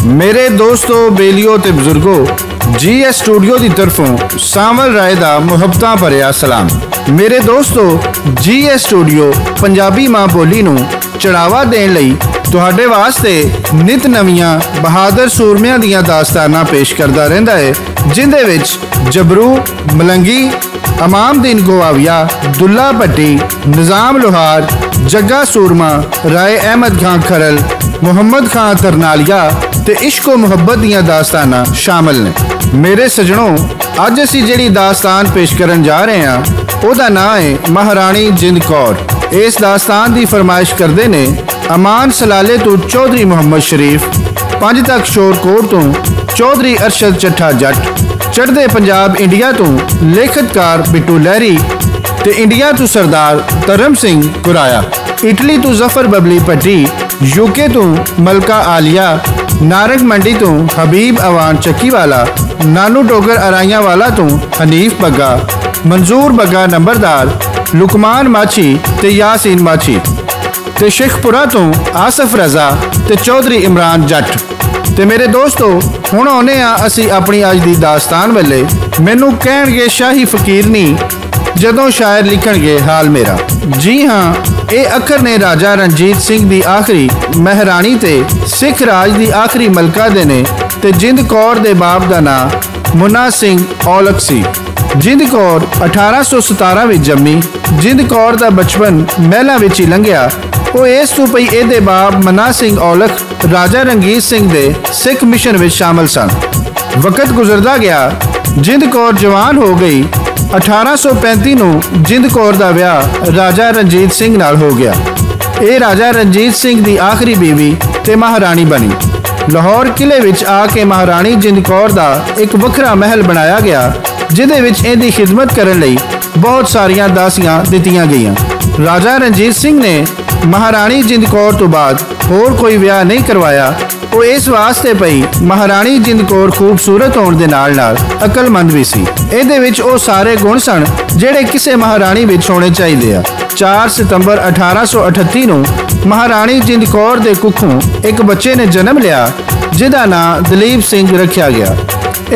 मेरे दोस्तों बेलियो ते बुजुर्गो GS स्टूडियो की तरफों सावल राय दा मुहब्बतां भरिया सलाम। मेरे दोस्तों GS स्टूडियो पंजाबी मां बोली नूं चढ़ावा देण लई तुहाडे वास्ते नित नवीआं बहादुर सूरमियां दीआं दास्तानां पेश करदा रहिंदा है, जिंदे विच जबरू, मलंगी, अमामदीन गोवाविया, दुल्ला भट्टी, निज़ाम लोहार, जग्गा सूरमा, राय अहमद खान खरल, मुहम्मद खान तरनालिया ते इश्को मुहब्बत दीआं दास्तानां शामिल ने। मेरे सजनों, अज असीं जिहड़ी दास्तान पेश करन जा रहे हैं ओहदा नाम है महाराणी जिंद कौर। इस दास्तान की फरमाइश करते ने अमान सलाले तो चौधरी मुहम्मद शरीफ, पंज तक शोरकोट तो चौधरी अरशद चट्ठा जट, चढ़दे पंजाब इंडिया तो लेखककार बिट्टू लहरी ते इंडिया तो सरदार धर्म सिंह कुराया, इटली तो जफर बबली भट्टी, यूके तो मलका आलिया, नारंग मंडी तो हबीब अवान चक्कीवाला, नानू डोगर अराइया वाला तो हनीफ बग्गा, मंजूर बग्गा नंबरदार, लुकमान माछी ते यासीन माछी ते शेखपुरा तो आसफ रजा ते चौधरी इमरान जट। ते मेरे दोस्तों, हुण आउने आ असी अपनी अज दी दास्तान वेले। मैनू कहणगे शाही फकीरनी जदों शायर लिखणगे हाल मेरा। जी हाँ, ये अखर ने राजा रणजीत सिंह दी आखिरी महरानी ते सिख राज दी आखिरी मलका दे ने ते जिंद कौर दे बाप दा नां मुन्ना सिंह औलख सी। जिंद कौर 1817 विच जम्मी। जिंद कौर दा बचपन महलां विच ही लंघिया। वो इस तों पई इहदे बाप मन्ना सिंह औलख राजा रंगीत सिंह दे सिख मिशन विच शामिल सन। वक्त गुजरदा गया, जिंद कौर जवान हो गई। 1835 नूं जिंद कौर दा विआह राजा रणजीत सिंह नाल हो गया। ये राजा रणजीत सिंह दी आखिरी बीवी ते महारानी बनी। लाहौर किले विच आके महारानी जिंद कौर दा एक वखरा महल बनाया गया, जिहदे विच इहदी खिदमत करन लई बहुत सारियां दासियां दित्तियां गईयां। राजा रणजीत सिंह ने महारानी जिंद कौर तो बाद होर कोई विआह नहीं करवाया। वो इस वास्ते पई महारानी जिंद कौर खूबसूरत होने दे नाल नाल अकलमंद भी सी। इहदे विच ओ सारे गुण सन जिहड़े किसे महारानी विच होने चाहिए आ। 4 सितंबर 1838 नूं महारानी जिंद कौर दे कुखों एक बच्चे ने जन्म लिया, जिहदा नां दलीप सिंह रखिया गया।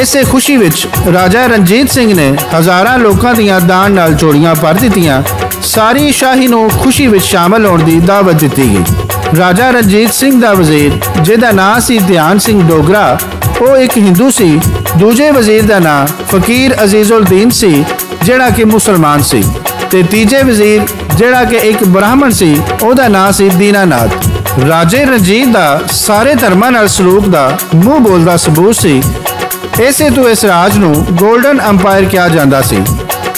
इसे खुशी विच राजा रणजीत सिंह ने हज़ारां लोकां दीआं दान नाल जोड़ियां भर दित्तियां। सारी शाही नूं खुशी विच शामिल होने की दावत दित्ती गई। राजा रणजीत सिंह दा वजीर, जिहदा नां सी ध्यान सिंह डोगरा, वो एक हिंदू सी। दूजे वजीर दा नां फकीर अजीजुल दीन सी, जिहड़ा कि मुसलमान सी। ते तीजे वजीर, जिहड़ा कि एक ब्राह्मण सी, ओहदा नां सी दीनानाथ। राजे रणजीत दा सारे धर्मां नाल सलूक दा मूँह बोलदा सबूत सी। इसे तो इस राज नूं गोल्डन अंपायर कहा जाता सी।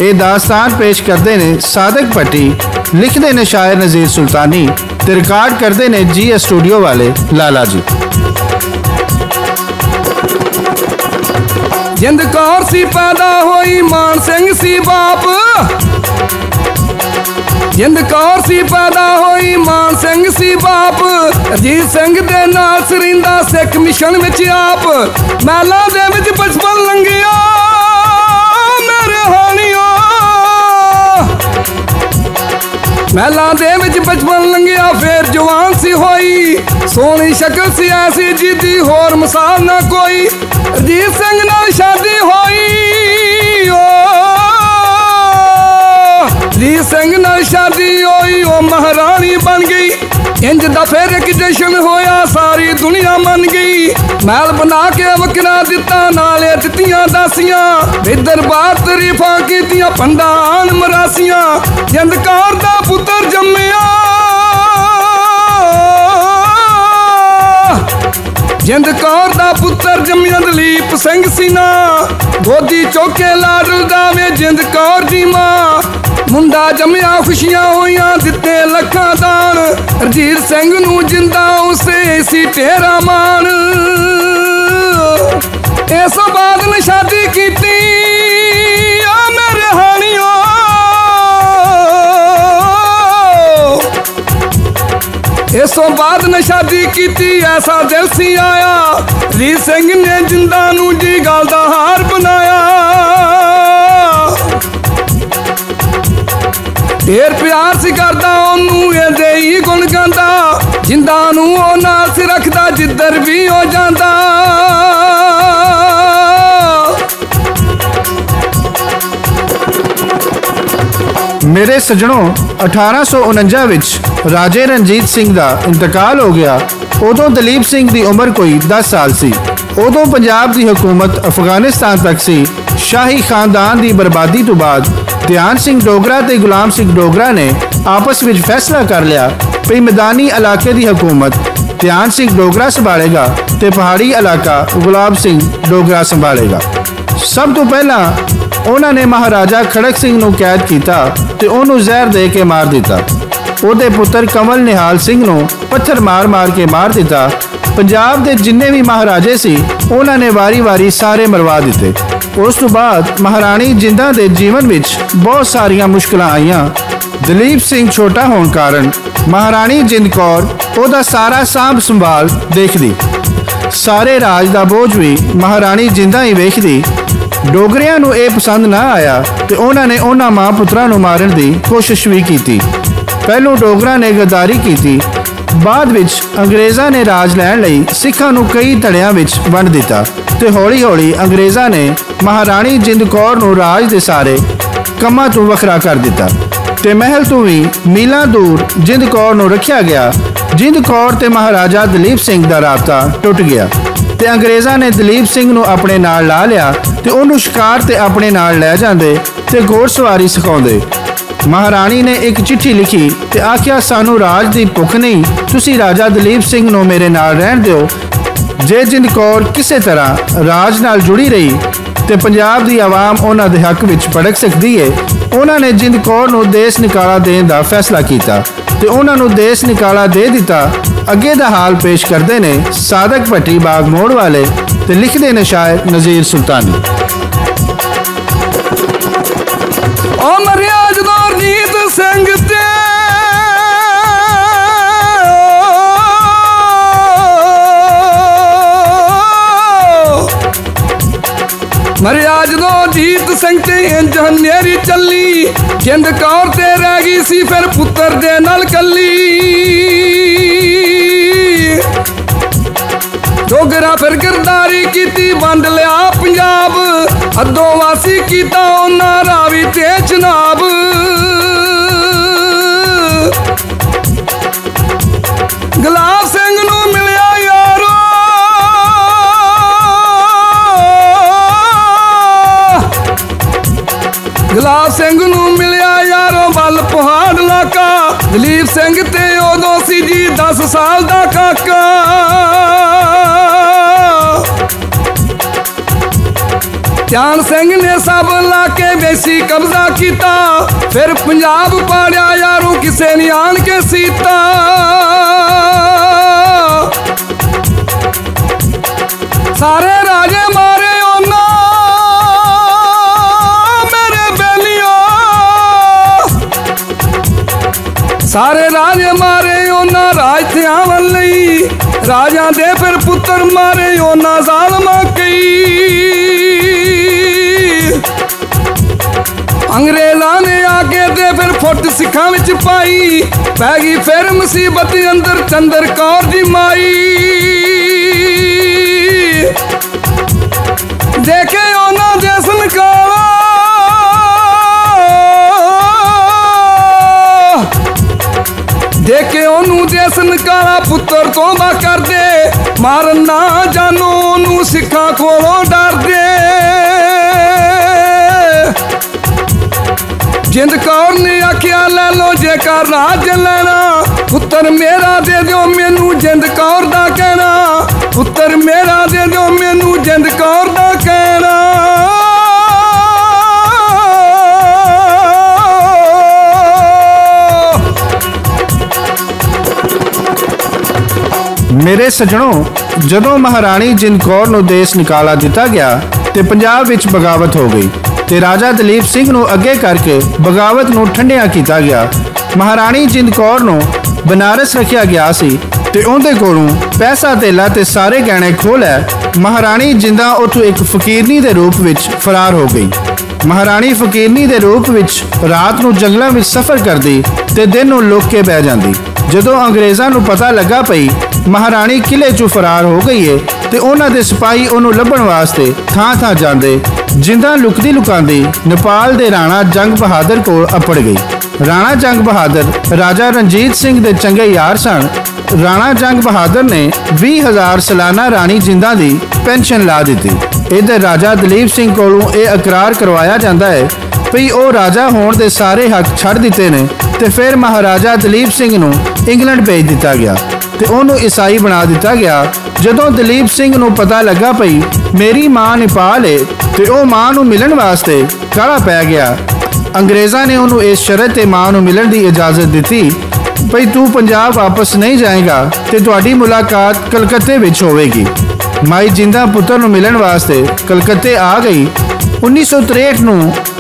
ये दास्तान पेश करते ने सादक भट्टी, लिखते ने शायर नज़ीर सुल्तानी ते रिकॉर्ड करते ने GS स्टूडियो वाले लाला जी। जिंद कौर सी पैदा होई मान सिंह सी बाप। जिंद कौर सी पैदा होई मान सिंह सी बाप। अजीत सिंह दे नाल सरिंदा सिख मिशन विच आप। महलां दे विच बचपन लंघिया मेरे हानिया। महलां दे विच बचपन लंघिया फिर जवान सी होई। सोहनी शक्ल सी ऐसी जिदी होर मिसाल ना कोई। अजीत सिंह नाल शादी होई। अजीत सिंह नाल शादी होई, ओ महारानी बन गई। इंज दा फिर एक जशन होया, सारी दुनिया मन गई। महल बना के वकरा दिता, नाले दित्तियां दासियां। दरबार तरीफां कीतियां, पंडान मरासियां। जिंद कौर दा पुत्तर जम्मिया। जिंद कौर दा पुत्तर जम्मिया दलीप सिंह सीना। गोदी चौके लाडल दावे जिंद कौर दी मां। मुंडा जम्मिया खुशियां होइयां, दिते लखां दान। रणजीत सिंह नूं जिंदा उसे सी तेरा मान। इस बाद ने शादी कीती मेरे हानियो। इस बाद ने शादी कीती, ऐसा दिल सी आया। रणजीत सिंह ने जिंदा नूं जी गल दा हार बनाया। ढेर प्यार सी करदा ओनू, एदे ही गुण गांदा। जिंदा नूं ओ नाल सी रखदा जिधर भी हो जांदा। मेरे सजनों 1849 विच राजे रणजीत सिंह दा इंतकाल हो गया। उदों दलीप सिंह दी उम्र कोई 10 साल सी। उदों पंजाब दी हुकूमत अफगानिस्तान तक सी। शाही खानदान दी बर्बादी तो बाद ध्यान सिंह डोगरा ते गुलाम सिंह डोगरा ने आपस विच फैसला कर लिया कि मैदानी इलाके दी हुकूमत ध्यान सिंह डोगरा संभालेगा ते पहाड़ी इलाका गुलाम सिंह डोगरा संभालेगा। सब तो पहला उन्होंने महाराजा खड़क सिंह नूं कैद किया ते उन्होंने जहर दे के मार दिता। उहदे पुत्र कमल निहाल सिंह नूं पत्थर मार मार के मार दिता। पंजाब के जिन्ने भी महाराजे सी उन्होंने वारी वारी सारे मरवा दिते। उस तो बाद महाराणी जिंदा के जीवन में बहुत सारिया मुश्किलां आईयां। दलीप सिंह छोटा होने कारण महाराणी जिंद कौर उहदा सारा सांभ संभाल देखदी। सारे राज का बोझ भी महाराणी जिंदा ही वेखदी। डोगरियां नूं यह पसंद ना आया तो उन्होंने उन्हां मां पुत्रां नूं मारन की कोशिश भी की। पहलों डोगरा ने गद्दारी की, बाद विच अंग्रेज़ां ने राज लैण लई सिखां नूं कई धड़ियां विच वंड दिता ते हौली हौली अंग्रेज़ां ने महाराणी जिंद कौर नूं राज दे सारे कम्मां तों वखरा कर दिता ते महल तो भी मीलों दूर जिंद कौर नूं रखिया गया। जिंद कौर ते महाराजा दलीप सिंह दा राबता टुट गया ते अंग्रेज़ां ने दलीप सिंह नूं अपने नाल ला लिया ते उहनूं शिकार ते अपने नाल लै जांदे ते घोड़सवारी सिखाउंदे। महाराणी ने एक चिट्ठी लिखी ते आख्या सानू राज दी भुख नहीं, तुसी राजा दलीप सिंह नूं मेरे नाल रहन दिओ। जे जिंद कौर किसी तरह राज नाल जुड़ी रही ते पंजाब दी आवाम उन्हां दे हक विच भड़क सकदी है। उन्होंने जिंद कौर नूं देश निकाला देण दा फैसला किया ते उन्हां नूं देश निकाला दे दिता। अगे दा हाल पेश करते ने सादक भट्टी बाग मोड़ वाले ते लिखते ने शायर नज़ीर सुल्तानी। सिंह ते मरिया जदों जीत सिंह ते इंज हनेरी चली, जिंद कौर ते रह गई सी फिर पुत्र दे नाल कली। डोगरा फिर गिरदारी की वंड लिया पंजाब, अदों वासी कीता उन्हां रावी ते चनाब। गुलाब सिंह नूं मिलिया यारो गुलाब सिंह नूं मिलिया यारो बल पहाड़ इलाका। दलीप सिंह ते उदों सी जी 10 साल दा काका। ध्यान सिंह ने सब इलाके बेसी कब्जा किया, फिर पंजाब पाड़िया यारों किसे नहीं आन के सीता। सारे राजे मारे ओना मेरे बेलियो, सारे राजे मारे ओना राज थे आवन लई। राजा दे फिर पुत्र मारे ओना जालमा कई। अंग्रेज़ां ने आके ते फिर फुट सिखां विच पाई, पै गई फिर मुसीबत अंदर चंद्र कौर दी माई। देखे ओना देस निकाला, देखे ओनू देस निकाला पुत्र तौबा कर दे, मारन ना जानो ओनू सिखां कोलों डर दे। जिंद कौर ने आख्या लै लो जेकर राज लेना, पुत्र मेरा दे दो मैनू जिंद कौर दा कहना। पुत्र मेरा दे दो मैनू जिंद कौर दा कहना। मेरे सजनों जदों महाराणी जिंद कौर नूं देश निकाला दिता गया ते पंजाब विच बगावत हो गई ते राजा दलीप सिंह नूं अगे करके बगावत नूं ठंडिया किया गया। महाराणी जिंद कौर नूं बनारस रखिया गया सी ते उहदे कोलों पैसा तेला ते सारे गहने खोह लै। महाराणी जिंदा उत्थों एक फकीरनी दे रूप विच फरार हो गई। महाराणी फकीरनी दे रूप विच रात नूं जंगलां विच सफर करदी ते दिन नूं लुक के बह जांदी। ਜਦੋਂ ਅੰਗਰੇਜ਼ਾਂ ਨੂੰ ਪਤਾ ਲੱਗਾ ਪਈ ਮਹਾਰਾਣੀ ਕਿਲੇ 'ਚੋਂ ਫਰਾਰ ਹੋ ਗਈ ਏ ਤੇ ਉਹਨਾਂ ਦੇ ਸਿਪਾਹੀ ਉਹਨੂੰ ਲੱਭਣ ਵਾਸਤੇ ਥਾਂ-ਥਾਂ ਜਾਂਦੇ, ਜਿੰਦਾਂ ਲੁਕਦੀ ਲੁਕਾਂਦੀ ਨੇਪਾਲ ਦੇ ਰਾਣਾ ਜੰਗ ਬਹਾਦਰ ਕੋਲ ਅਪੜ ਗਈ। ਰਾਣਾ ਜੰਗ ਬਹਾਦਰ ਰਾਜਾ ਰਣਜੀਤ ਸਿੰਘ ਦੇ ਚੰਗੇ ਯਾਰ ਸਨ। ਰਾਣਾ ਜੰਗ ਬਹਾਦਰ ਨੇ 20,000 ਸਾਲਾਨਾ ਰਾਣੀ ਜਿੰਦਾਂ ਦੀ ਪੈਨਸ਼ਨ ਲਾ ਦਿੱਤੀ। इधर राजा दलीप सिंह कोलों यह इकरार करवाया जाता है भी वो राजा होने के सारे हक छड़ दिते ने ते फिर महाराजा दलीप सिंह नूं इंग्लैंड भेज दिता गया ते उन्होंने ईसाई बना दिता गया। जदों दलीप सिंह नूं पता लगा पई मेरी मां नेपाल है ते वो मां नूं मिलन वास्ते काला पै गया। अंग्रेज़ां ने उन्होंने इस शरत ते मां नूं मिलन की इजाज़त दी भई तू पंजाब वापस नहीं जाएगा ते तुहाडी मुलाकात कलकत्ते विच होवेगी। माई जिंदा पुत्र नूं मिलन वास्ते कलकत्ते आ गई। 1963 नूं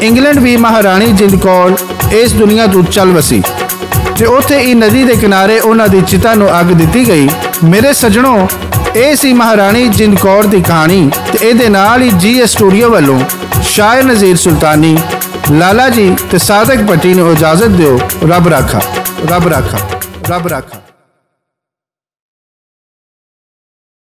इंग्लैंड भी महारानी जिंद कौर इस दुनिया तो चल वसी ते उत्थे ई नदी के किनारे उन्हां दी चिता नूं अग दिती गई। मेरे सजणों, ये सी महारानी जिंद कौर दी कहानी ते इहदे नाल ही GS स्टूडियो वालों शायर नज़ीर सुल्तानी, लाला जी ते सादिक भट्टी नूं इजाजत दिओ। रब राखा, रब राखा, रब राखा।